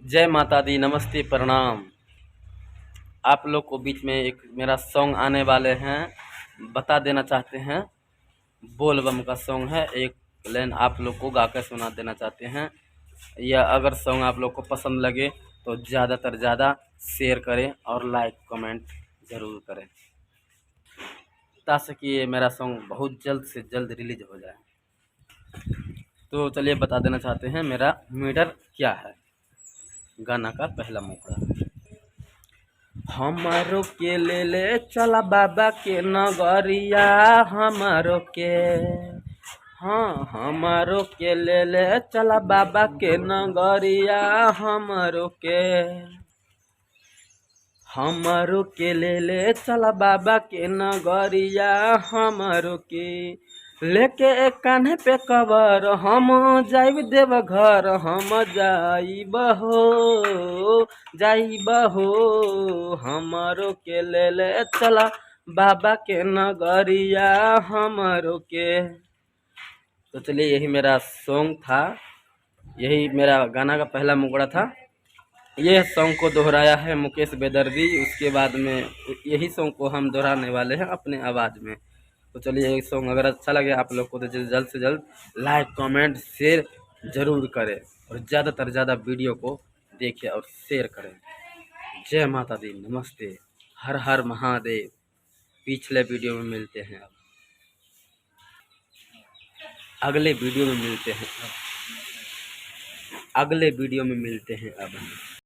जय माता दी, नमस्ते, प्रणाम। आप लोग को बीच में एक मेरा सॉन्ग आने वाले हैं, बता देना चाहते हैं। बोल बम का सॉन्ग है, एक लाइन आप लोग को गाकर सुना देना चाहते हैं। या अगर सॉन्ग आप लोग को पसंद लगे तो ज़्यादातर ज़्यादा शेयर करें और लाइक कमेंट ज़रूर करें, ताकि ये मेरा सॉन्ग बहुत जल्द से जल्द रिलीज हो जाए। तो चलिए बता देना चाहते हैं मेरा मीटर क्या है। गाना का पहला मुखड़ा। हमारो के ले चला बाबा के नगरिया, हमारो के, हाँ हमारो के ले चला बाबा के नगरिया, हमारो के ले चला बाबा के नगरिया, हमारो के लेके एक कान्हे पे कबर, हम जाइब देव घर, हम जाइब हो, हमारो के ले चला बाबा के नगरिया, हमारो के। तो चलिए यही मेरा सॉन्ग था, यही मेरा गाना का पहला मुखड़ा था। यह सॉन्ग को दोहराया है मुकेश बेदर्दी। उसके बाद में यही सॉन्ग को हम दोहराने वाले हैं अपने आवाज़ में। तो चलिए ये सॉन्ग अगर अच्छा लगे आप लोग को तो जल्द से जल्द लाइक कमेंट शेयर ज़रूर करें और ज़्यादातर ज़्यादा वीडियो को देखें और शेयर करें। जय माता दी, नमस्ते, हर हर महादेव। पिछले वीडियो में मिलते हैं, अब अगले वीडियो में मिलते हैं, अब